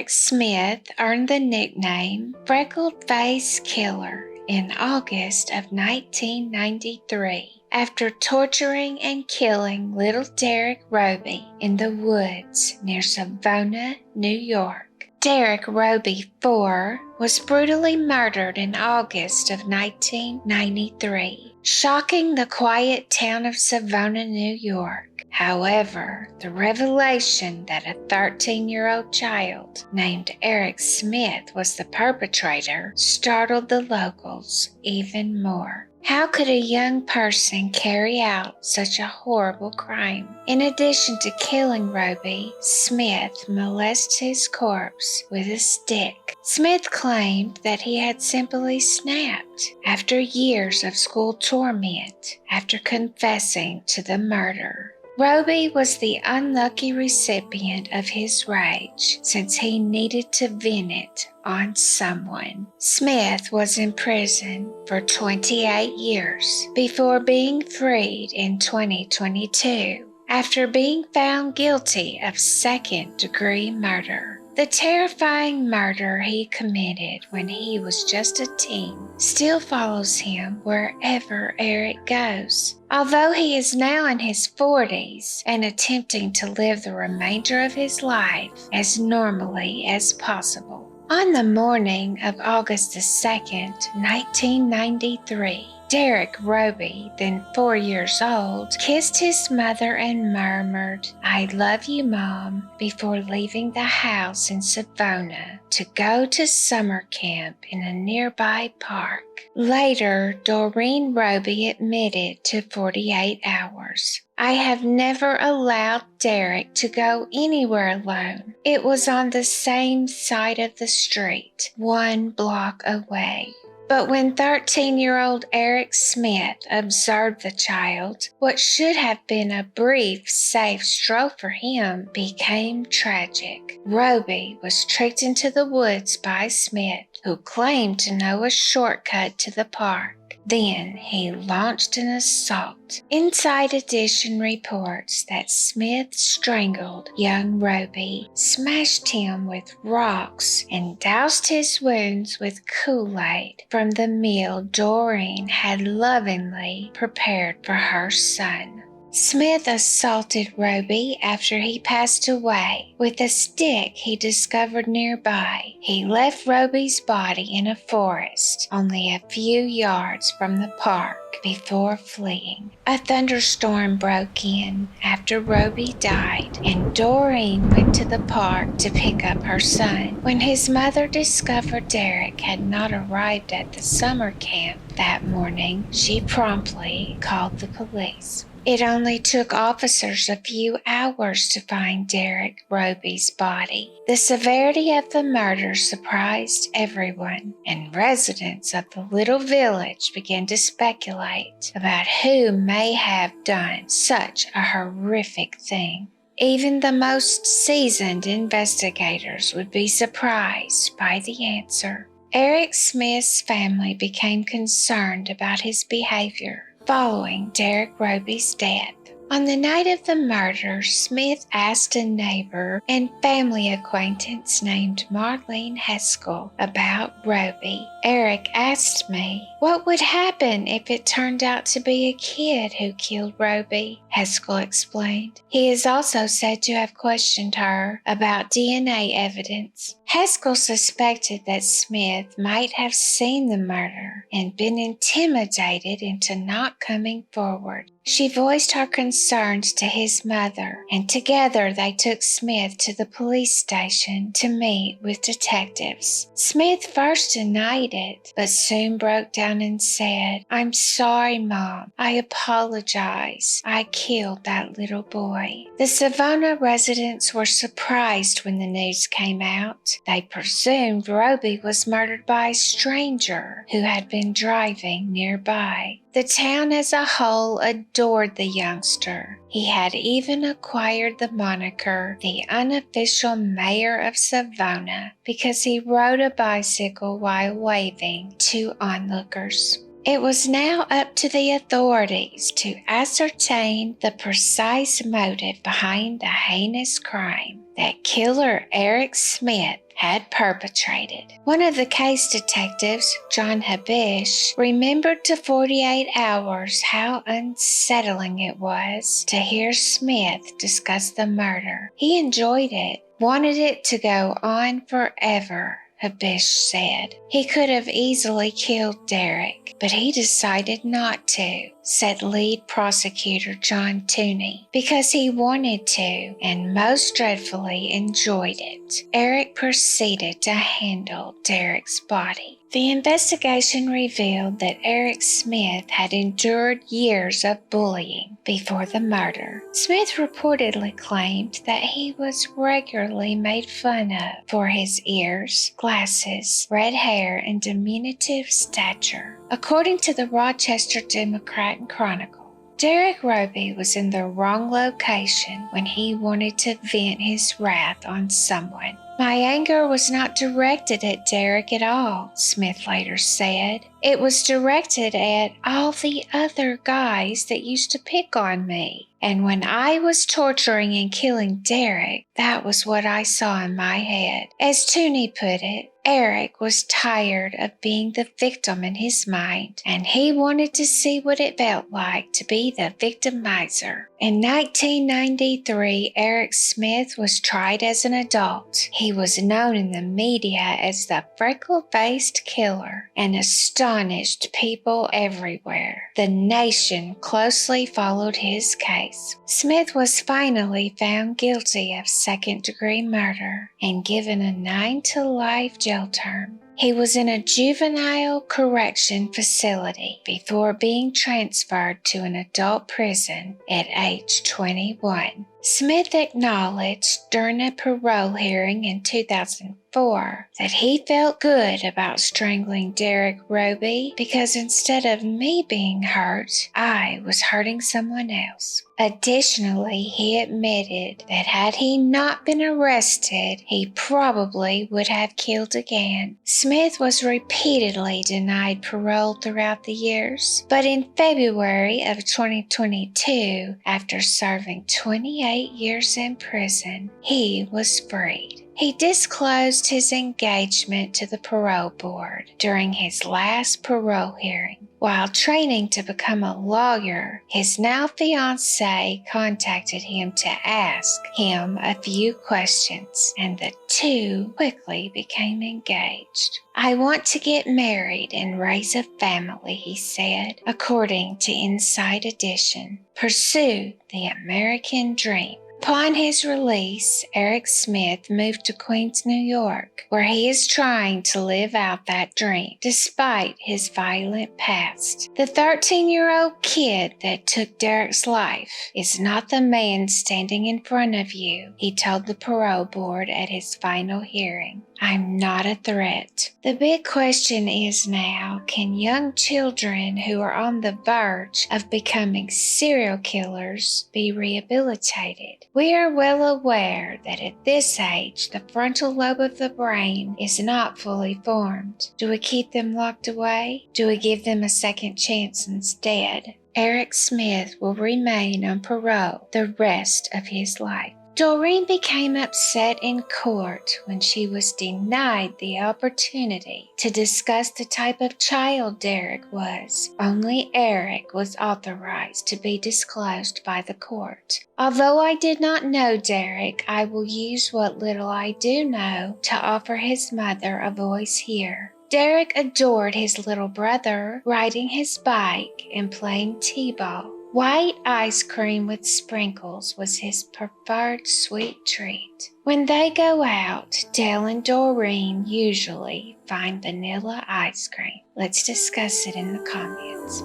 Derrick Smith earned the nickname Freckle-Faced Killer in August of 1993 after torturing and killing little Derrick Robie in the woods near Savona, New York. Derrick Robie, 4, was brutally murdered in August of 1993, shocking the quiet town of Savona, New York. However, the revelation that a 13-year-old child named Eric Smith was the perpetrator startled the locals even more. How could a young person carry out such a horrible crime? In addition to killing Robie, Smith molested his corpse with a stick. Smith claimed that he had simply snapped after years of school torment after confessing to the murder. Robie was the unlucky recipient of his rage since he needed to vent it on someone. Smith was in prison for 28 years before being freed in 2022 after being found guilty of second-degree murder. The terrifying murder he committed when he was just a teen still follows him wherever Eric goes. Although he is now in his 40s and attempting to live the remainder of his life as normally as possible. On the morning of August 2nd, 1993, Derrick Robie, then 4 years old, kissed his mother and murmured, "I love you, Mom," before leaving the house in Savona to go to summer camp in a nearby park. Later, Doreen Robie admitted to 48 hours. "I have never allowed Derrick to go anywhere alone. It was on the same side of the street, 1 block away." But when 13-year-old Eric Smith observed the child, what should have been a brief, safe stroll for him became tragic. Robie was tricked into the woods by Smith, who claimed to know a shortcut to the park. Then he launched an assault. Inside Edition reports that Smith strangled young Robie, smashed him with rocks, and doused his wounds with Kool-Aid from the meal Doreen had lovingly prepared for her son. Smith assaulted Robie after he passed away with a stick he discovered nearby. He left Robie's body in a forest only a few yards from the park before fleeing. A thunderstorm broke in after Robie died, and Doreen went to the park to pick up her son. When his mother discovered Derrick had not arrived at the summer camp that morning, she promptly called the police. It only took officers a few hours to find Derrick Robie's body. The severity of the murder surprised everyone, and residents of the little village began to speculate about who may have done such a horrific thing. Even the most seasoned investigators would be surprised by the answer. Eric Smith's family became concerned about his behavior following Derrick Robie's death. On the night of the murder, Smith asked a neighbor and family acquaintance named Marlene Haskell about Robie. "Eric asked me what would happen if it turned out to be a kid who killed Robie," Haskell explained. He is also said to have questioned her about DNA evidence. Haskell suspected that Smith might have seen the murder and been intimidated into not coming forward. She voiced her concerns to his mother, and together they took Smith to the police station to meet with detectives. Smith first denied it, but soon broke down and said, "I'm sorry, Mom. I apologize. I killed that little boy." The Savona residents were surprised when the news came out. They presumed Robie was murdered by a stranger who had been driving nearby. The town as a whole adored the youngster. He had even acquired the moniker the unofficial mayor of Savona because he rode a bicycle while waving to onlookers. It was now up to the authorities to ascertain the precise motive behind the heinous crime that killer Eric Smith had perpetrated. One of the case detectives, John Habish, remembered to 48 Hours how unsettling it was to hear Smith discuss the murder. He enjoyed it, wanted it to go on forever. Habish said. He could have easily killed Derrick, but he decided not to, said lead prosecutor John Tooney, because he wanted to and most dreadfully enjoyed it. Eric proceeded to handle Derrick's body. The investigation revealed that Eric Smith had endured years of bullying before the murder. Smith reportedly claimed that he was regularly made fun of for his ears, glasses, red hair, and diminutive stature. According to the Rochester Democrat and Chronicle, Derrick Robie was in the wrong location when he wanted to vent his wrath on someone. My anger was not directed at Derrick at all, Smith later said. It was directed at all the other guys that used to pick on me. And when I was torturing and killing Derrick, that was what I saw in my head. As Tooney put it, Eric was tired of being the victim in his mind, and he wanted to see what it felt like to be the victimizer. In 1993, Eric Smith was tried as an adult. He was known in the media as the Freckle-Faced Killer and astonished people everywhere. The nation closely followed his case. Smith was finally found guilty of second-degree murder and given a 9-to-life jail term. He was in a juvenile correction facility before being transferred to an adult prison at age 21. Smith acknowledged during a parole hearing in 2004 that he felt good about strangling Derrick Robie because instead of me being hurt, I was hurting someone else. Additionally, he admitted that had he not been arrested, he probably would have killed again. Smith was repeatedly denied parole throughout the years, but in February of 2022, after serving 28 years in prison, he was freed. He disclosed his engagement to the parole board during his last parole hearing. While training to become a lawyer, his now fiancée contacted him to ask him a few questions, and the two quickly became engaged. I want to get married and raise a family, he said, according to Inside Edition. Pursue the American dream. Upon his release, Eric Smith moved to Queens, New York, where he is trying to live out that dream, despite his violent past. The 13-year-old kid that took Derrick's life is not the man standing in front of you, he told the parole board at his final hearing. I'm not a threat. The big question is now, can young children who are on the verge of becoming serial killers be rehabilitated? We are well aware that at this age, the frontal lobe of the brain is not fully formed. Do we keep them locked away? Do we give them a second chance instead? Eric Smith will remain on parole the rest of his life. Doreen became upset in court when she was denied the opportunity to discuss the type of child Derrick was. Only Eric was authorized to be disclosed by the court. Although I did not know Derrick, I will use what little I do know to offer his mother a voice here. Derrick adored his little brother, riding his bike and playing t-ball. White ice cream with sprinkles was his preferred sweet treat. When they go out, Dale and Doreen usually find vanilla ice cream. Let's discuss it in the comments.